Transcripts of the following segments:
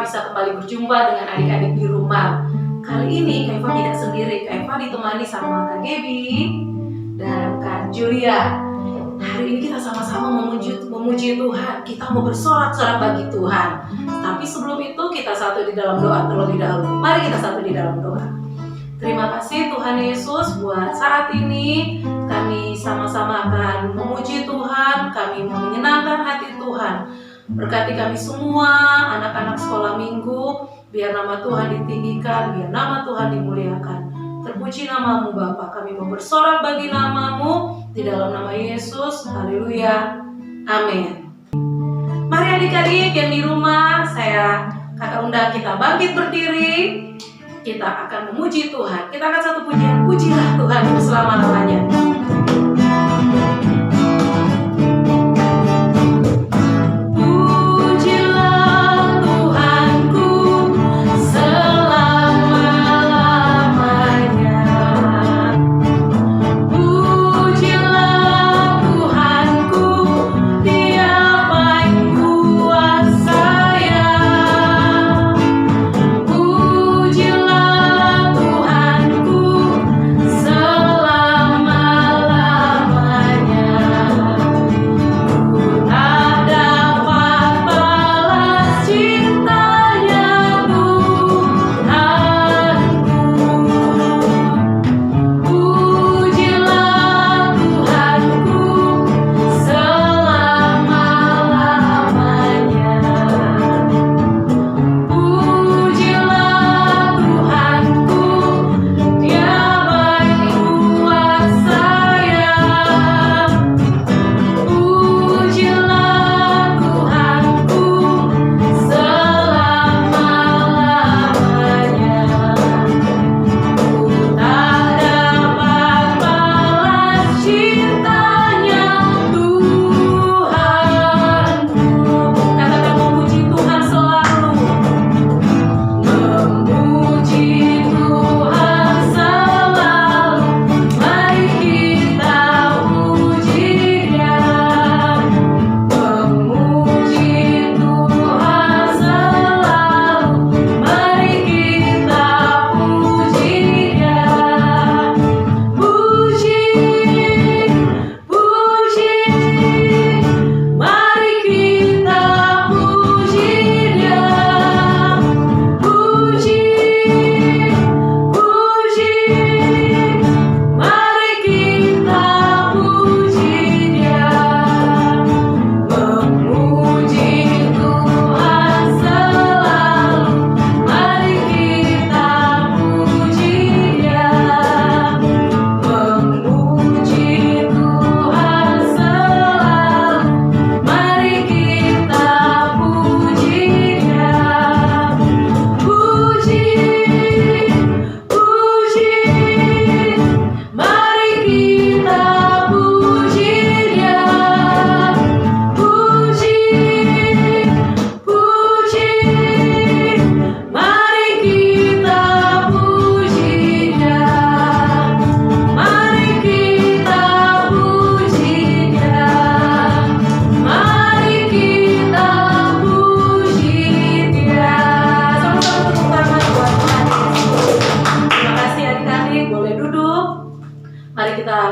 bisa kembali berjumpa dengan adik-adik di rumah. Kali ini Kak Eva tidak sendiri, Kak Eva ditemani sama Kak Gaby dan Kak Julia. Hari ini kita sama-sama memuji Tuhan. Kita mau bersorak-sorak bagi Tuhan. Tapi sebelum itu kita satu di dalam doa terlebih dahulu. Mari kita satu di dalam doa. Terima kasih Tuhan Yesus buat saat ini kami sama-sama akan memuji Tuhan. Kami mau menyenangkan hati Tuhan. Berkati kami semua anak-anak sekolah minggu. Biar nama Tuhan ditinggikan, biar nama Tuhan dimuliakan. Terpuji namamu Bapa. Kami mau bersorak bagi namamu di dalam nama Yesus. Haleluya. Amin. Mari adik-adik yang di rumah, saya kakak undang kita bangkit berdiri. Kita akan memuji Tuhan. Kita akan satu pujian. Pujilah Tuhan untuk selama-lamanya.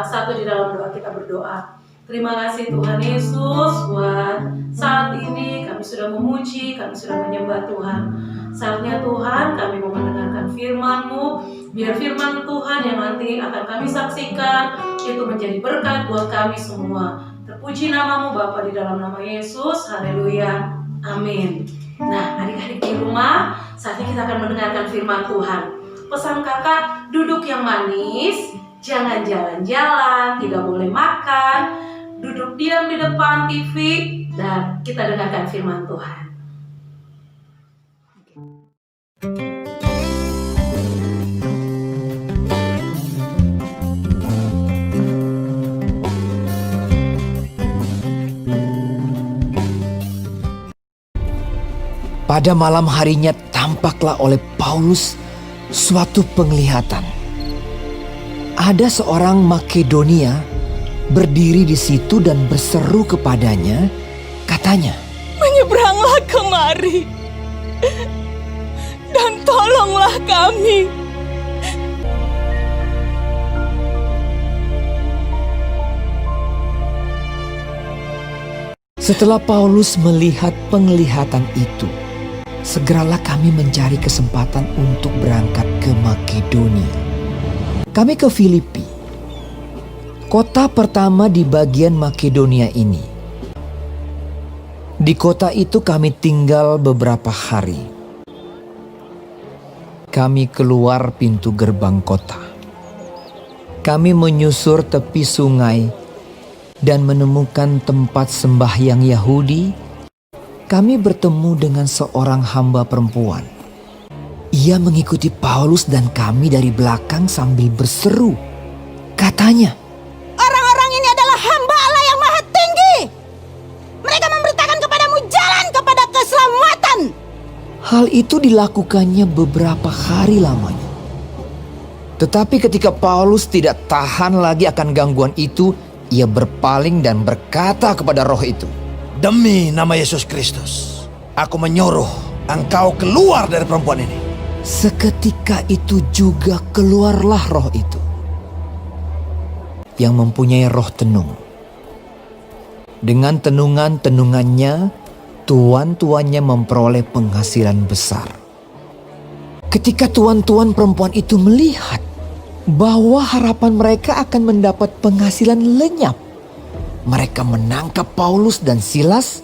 Satu di dalam doa kita berdoa. Terima kasih Tuhan Yesus buat saat ini kami sudah memuji, kami sudah menyembah Tuhan. Saatnya Tuhan kami mau mendengarkan firman-Mu. Biar firman Tuhan yang nanti akan kami saksikan itu menjadi berkat buat kami semua. Terpuji namamu Bapa di dalam nama Yesus. Haleluya. Amin. Nah adik-adik di rumah, saat ini kita akan mendengarkan firman Tuhan. Pesan kakak, duduk yang manis. Jangan jalan-jalan, tidak boleh makan, duduk diam di depan TV, dan kita dengarkan firman Tuhan. Pada malam harinya tampaklah oleh Paulus suatu penglihatan. Ada seorang Makedonia berdiri di situ dan berseru kepadanya, katanya, "Menyeberanglah kemari." dan tolonglah kami. Setelah Paulus melihat penglihatan itu, segeralah kami mencari kesempatan untuk berangkat ke Makedonia. Kami ke Filipi, kota pertama di bagian Makedonia ini. Di kota itu kami tinggal beberapa hari. Kami keluar pintu gerbang kota. Kami menyusur tepi sungai dan menemukan tempat sembahyang Yahudi. Kami bertemu dengan seorang hamba perempuan. Ia mengikuti Paulus dan kami dari belakang sambil berseru. Katanya, Orang-orang ini adalah hamba Allah yang maha tinggi. Mereka memberitakan kepadamu jalan kepada keselamatan. hal itu dilakukannya beberapa hari lamanya. Tetapi ketika Paulus tidak tahan lagi akan gangguan itu, ia berpaling dan berkata kepada roh itu, Demi nama Yesus Kristus, aku menyuruh engkau keluar dari perempuan ini. seketika itu juga keluarlah roh itu, yang mempunyai roh tenung. Dengan tenungan-tenungannya, tuan-tuannya memperoleh penghasilan besar. Ketika tuan-tuan perempuan itu melihat bahwa harapan mereka akan mendapat penghasilan lenyap, mereka menangkap Paulus dan Silas,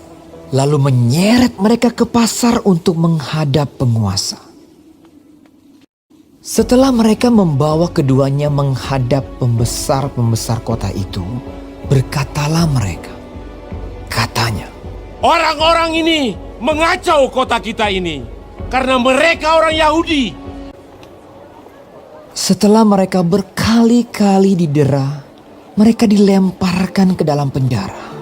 lalu menyeret mereka ke pasar untuk menghadap penguasa. Setelah mereka membawa keduanya menghadap pembesar-pembesar kota itu, berkatalah mereka. Katanya, Orang-orang ini mengacau kota kita ini karena mereka orang Yahudi. setelah mereka berkali-kali didera, mereka dilemparkan ke dalam penjara.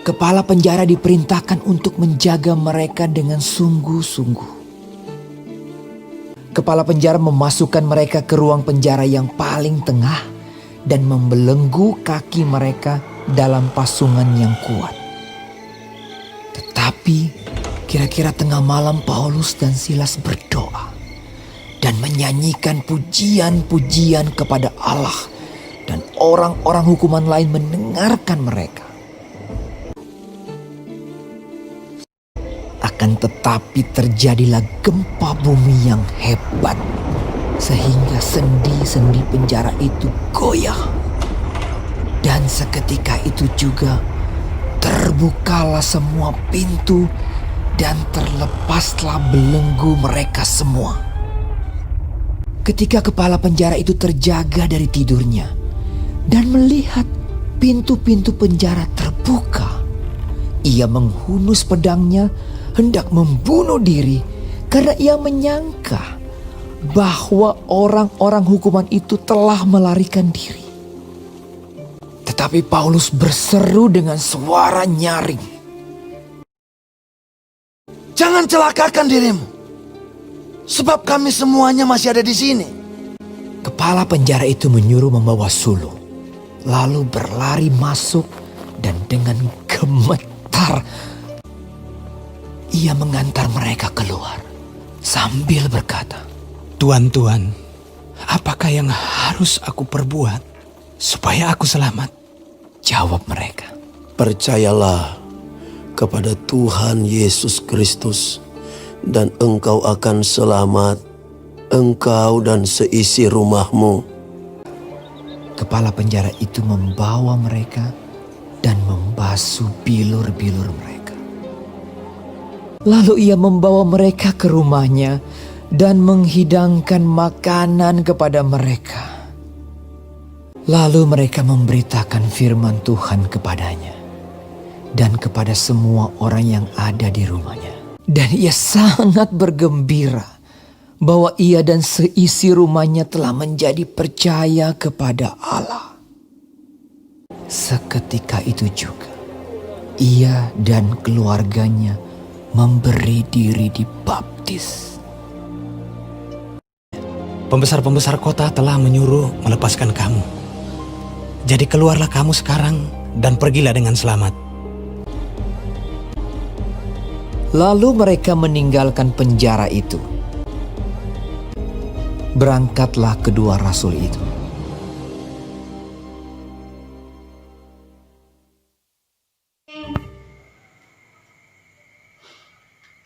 Kepala penjara diperintahkan untuk menjaga mereka dengan sungguh-sungguh. Kepala penjara memasukkan mereka ke ruang penjara yang paling tengah dan membelenggu kaki mereka dalam pasungan yang kuat. Tetapi kira-kira tengah malam Paulus dan Silas berdoa dan menyanyikan pujian-pujian kepada Allah, dan orang-orang hukuman lain mendengarkan mereka. Akan tetapi terjadilah gempa bumi yang hebat, sehingga sendi-sendi penjara itu goyah. Dan seketika itu juga terbukalah semua pintu dan terlepaslah belenggu mereka semua. Ketika kepala penjara itu terjaga dari tidurnya dan melihat pintu-pintu penjara terbuka, ia menghunus pedangnya hendak membunuh diri karena ia menyangka bahwa orang-orang hukuman itu telah melarikan diri. Tetapi Paulus berseru dengan suara nyaring, Jangan celakakan dirimu, sebab kami semuanya masih ada di sini. Kepala penjara itu menyuruh membawa sulung, lalu berlari masuk dan dengan gemetar ia mengantar mereka keluar sambil berkata, Tuan-tuan, apakah yang harus aku perbuat supaya aku selamat? Jawab mereka, Percayalah kepada Tuhan Yesus Kristus, dan engkau akan selamat, engkau dan seisi rumahmu. Kepala penjara itu membawa mereka dan membasuh bilur-bilur mereka. Lalu ia membawa mereka ke rumahnya dan menghidangkan makanan kepada mereka. Lalu mereka memberitakan firman Tuhan kepadanya dan kepada semua orang yang ada di rumahnya. Dan ia sangat bergembira bahwa ia dan seisi rumahnya telah menjadi percaya kepada Allah. Seketika itu juga ia dan keluarganya memberi diri dibaptis. Pembesar-pembesar kota telah menyuruh melepaskan kamu. Jadi keluarlah kamu sekarang dan pergilah dengan selamat. Lalu mereka meninggalkan penjara itu. Berangkatlah kedua rasul itu.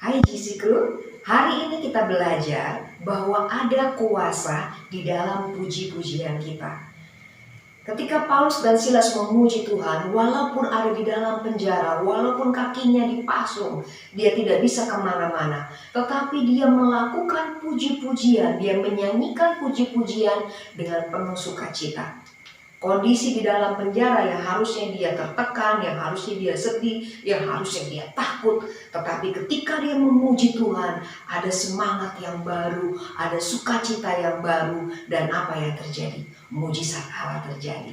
Hai GC Crew, hari ini kita belajar bahwa ada kuasa di dalam puji-pujian kita. Ketika Paulus dan Silas memuji Tuhan, walaupun ada di dalam penjara, walaupun kakinya dipasung, dia tidak bisa kemana-mana. Tetapi dia melakukan puji-pujian, dia menyanyikan puji-pujian dengan penuh sukacita. Kondisi di dalam penjara yang harusnya dia tertekan, yang harusnya dia sedih, yang harusnya dia takut. Tetapi ketika dia memuji Tuhan, ada semangat yang baru, ada sukacita yang baru. Dan apa yang terjadi? Mujizat Allah terjadi.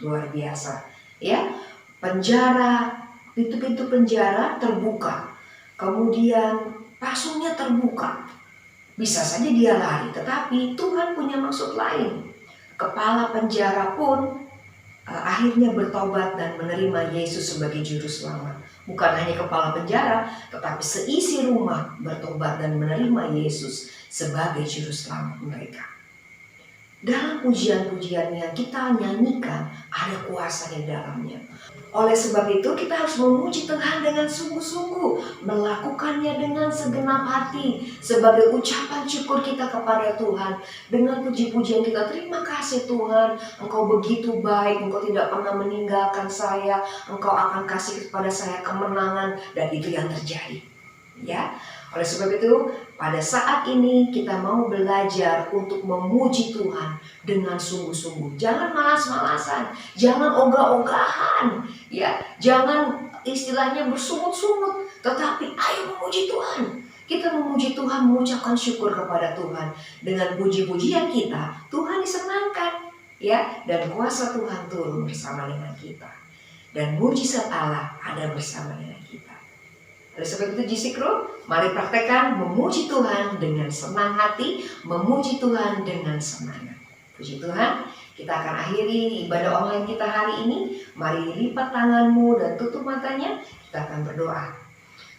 Luar biasa. Ya, penjara, pintu-pintu penjara terbuka. Kemudian pasungnya terbuka. Bisa saja dia lari, tetapi Tuhan punya maksud lain. Kepala penjara pun akhirnya bertobat dan menerima Yesus sebagai juru selamat. Bukan hanya kepala penjara, tetapi seisi rumah bertobat dan menerima Yesus sebagai juru selamat mereka. Dalam pujian-pujian yang kita nyanyikan, ada kuasa di dalamnya. Oleh sebab itu kita harus memuji Tuhan dengan sungguh-sungguh, melakukannya dengan segenap hati sebagai ucapan syukur kita kepada Tuhan. Dengan puji-pujian kita, terima kasih Tuhan, Engkau begitu baik, Engkau tidak pernah meninggalkan saya, Engkau akan kasih kepada saya kemenangan, dan itu yang terjadi. Ya, oleh sebab itu pada saat ini kita mau belajar untuk memuji Tuhan dengan sungguh-sungguh. Jangan malas-malasan, jangan ogah-ogahan, ya, jangan istilahnya bersungut-sungut, tetapi ayo memuji Tuhan. Kita memuji Tuhan, mengucapkan syukur kepada Tuhan. Dengan puji-pujian kita, Tuhan disenangkan, ya, dan kuasa Tuhan turun bersama dengan kita. Dan mujizat Allah ada bersama dengan kita. Oleh sebab itu GC Crew, mari praktekkan memuji Tuhan dengan senang hati, memuji Tuhan dengan semangat. Puji Tuhan, kita akan akhiri ibadah online kita hari ini. Mari lipat tanganmu dan tutup matanya, kita akan berdoa.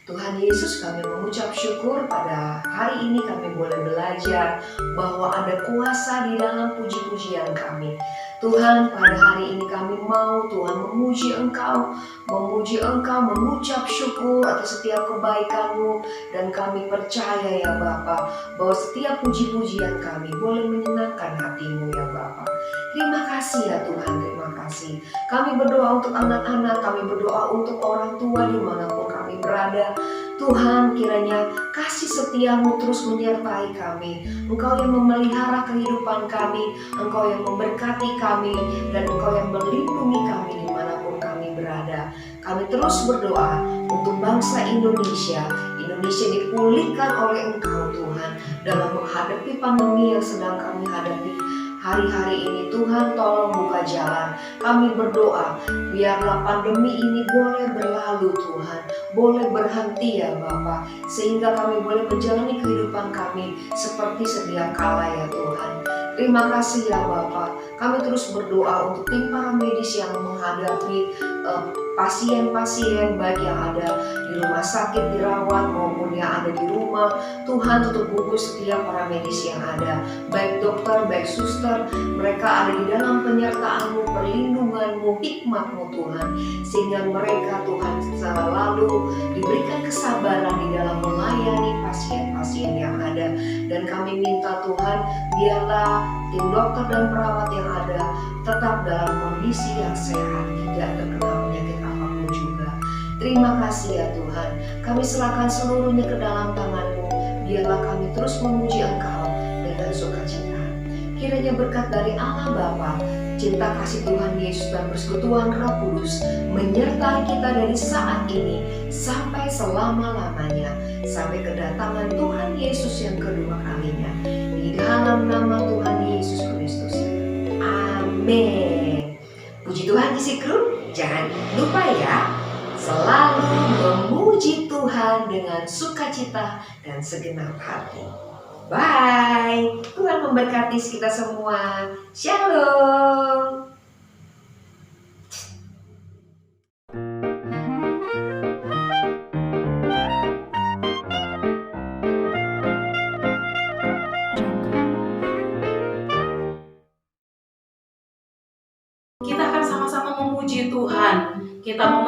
Tuhan Yesus, kami mengucap syukur pada hari ini kami boleh belajar bahwa ada kuasa di dalam puji-pujian kami. Tuhan, pada hari ini kami mau Tuhan memuji Engkau, mengucap syukur atas setiap kebaikan-Mu, dan kami percaya ya Bapa, bahwa setiap puji-pujian kami boleh menyenangkan hati-Mu ya Bapa. Terima kasih ya Tuhan, terima kasih. Kami berdoa untuk anak-anak, kami berdoa untuk orang tua dimanapun kami berada. Tuhan, kiranya kasih setia-Mu terus menyertai kami. Engkau yang memelihara kehidupan kami, Engkau yang memberkati kami, dan Engkau yang melindungi kami dimanapun kami berada. Kami terus berdoa untuk bangsa Indonesia. Indonesia dipulihkan oleh Engkau Tuhan dalam menghadapi pandemi yang sedang kami hadapi hari-hari ini. Tuhan, tolong buka jalan. Kami berdoa, biarlah pandemi ini boleh berlalu Tuhan, boleh berhenti ya Bapa, sehingga kami boleh menjalani kehidupan kami seperti sedia kala ya Tuhan. Terima kasih ya Bapa. Kami terus berdoa untuk tim para medis yang menghadapi pasien-pasien, baik yang ada di rumah sakit dirawat maupun yang ada di rumah. Tuhan, tutup bungkus setiap para medis yang ada, baik dokter, baik suster. Mereka ada di dalam penyertaan-Mu, perlindungan-Mu, hikmat-Mu Tuhan, sehingga mereka Tuhan selalu diberikan kesabaran di dalam melayani pasien-pasien yang ada. Dan kami minta Tuhan, biarlah tim dokter dan perawat yang ada tetap dalam kondisi yang sehat, tidak terkena penyakit apapun juga. Terima kasih ya Tuhan, kami serahkan seluruhnya ke dalam tangan-Mu. Biarlah kami terus memuji Engkau dengan sukacita. Kiranya berkat dari Allah Bapa, cinta kasih Tuhan Yesus dan persekutuan Roh Kudus menyertai kita dari saat ini sampai selama-lamanya, sampai kedatangan Tuhan Yesus yang kedua kalinya. Di dalam nama Tuhan Yesus Kristus. Amin. Puji Tuhan GC Crew, jangan lupa ya, selalu memuji Tuhan dengan sukacita dan segenap hati. Bye. Tuhan memberkati kita semua. Shalom. Kita mau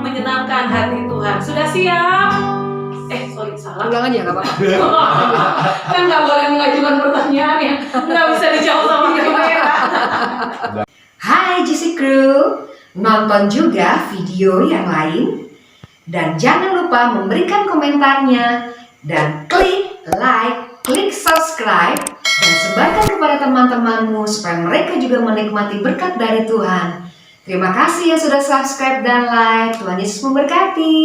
menyenangkan hati Tuhan. Sudah siap? Sorry, salah. Ulang aja nggak apa-apa. Kan nggak boleh mengajukan pertanyaan ya. Nggak bisa dijawab sama kamera. Hai GC Crew, nonton juga video yang lain dan jangan lupa memberikan komentarnya dan klik like, klik subscribe dan sebarkan kepada teman-temanmu supaya mereka juga menikmati berkat dari Tuhan. Terima kasih yang sudah subscribe dan like. Tuhan Yesus memberkati.